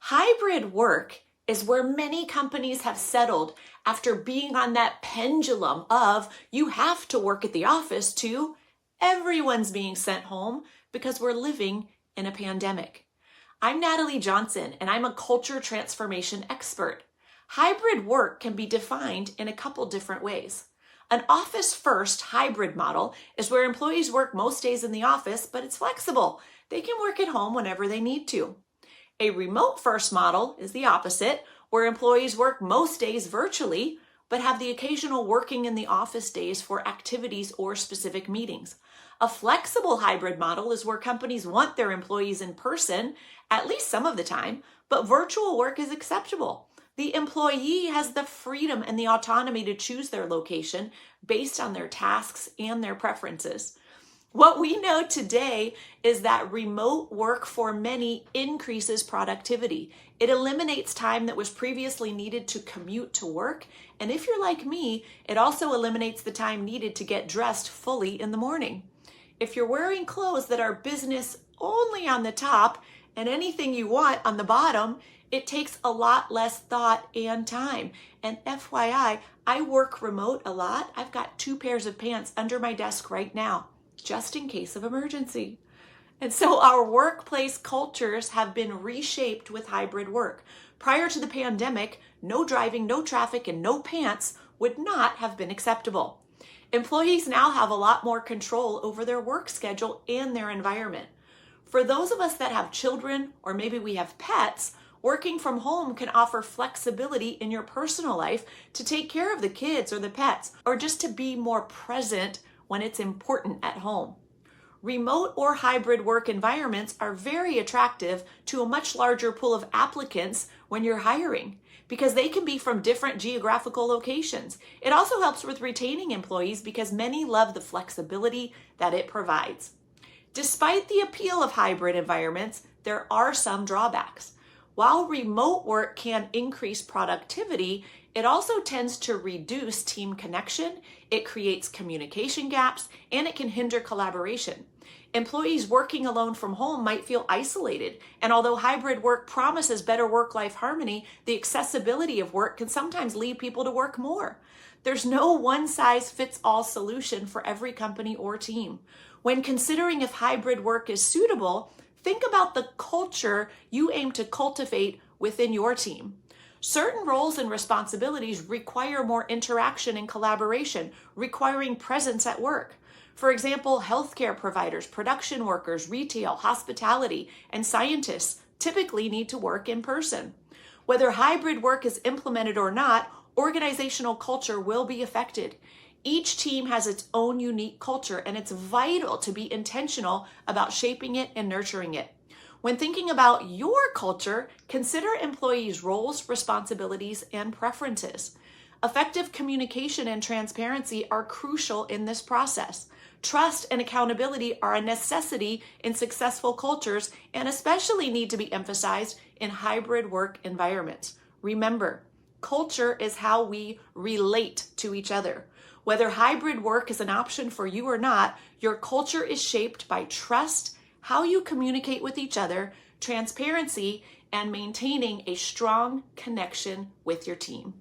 Hybrid work is where many companies have settled after being on that pendulum of you have to work at the office to everyone's being sent home because we're living in a pandemic. I'm Natalie Johnson, and I'm a culture transformation expert. Hybrid work can be defined in a couple different ways. An office-first hybrid model is where employees work most days in the office, but it's flexible. They can work at home whenever they need to. A remote-first model is the opposite, where employees work most days virtually, but have the occasional working in the office days for activities or specific meetings. A flexible hybrid model is where companies want their employees in person, at least some of the time, but virtual work is acceptable. The employee has the freedom and the autonomy to choose their location based on their tasks and their preferences. What we know today is that remote work for many increases productivity. It eliminates time that was previously needed to commute to work. And if you're like me, it also eliminates the time needed to get dressed fully in the morning. If you're wearing clothes that are business only on the top and anything you want on the bottom, it takes a lot less thought and time. And FYI, I work remote a lot. I've got 2 pairs of pants under my desk right now, just in case of emergency. And so our workplace cultures have been reshaped with hybrid work. Prior to the pandemic, no driving, no traffic, and no pants would not have been acceptable. Employees now have a lot more control over their work schedule and their environment. For those of us that have children, or maybe we have pets, working from home can offer flexibility in your personal life to take care of the kids or the pets, or just to be more present when it's important at home. Remote or hybrid work environments are very attractive to a much larger pool of applicants when you're hiring, because they can be from different geographical locations. It also helps with retaining employees because many love the flexibility that it provides. Despite the appeal of hybrid environments, there are some drawbacks. While remote work can increase productivity, it also tends to reduce team connection, it creates communication gaps, and it can hinder collaboration. Employees working alone from home might feel isolated, and although hybrid work promises better work-life harmony, the accessibility of work can sometimes lead people to work more. There's no one-size-fits-all solution for every company or team. When considering if hybrid work is suitable, think about the culture you aim to cultivate within your team. Certain roles and responsibilities require more interaction and collaboration, requiring presence at work. For example, healthcare providers, production workers, retail, hospitality, and scientists typically need to work in person. Whether hybrid work is implemented or not, organizational culture will be affected. Each team has its own unique culture, and it's vital to be intentional about shaping it and nurturing it. When thinking about your culture, consider employees' roles, responsibilities, and preferences. Effective communication and transparency are crucial in this process. Trust and accountability are a necessity in successful cultures and especially need to be emphasized in hybrid work environments. Remember, culture is how we relate to each other. Whether hybrid work is an option for you or not, your culture is shaped by trust, how you communicate with each other, transparency, and maintaining a strong connection with your team.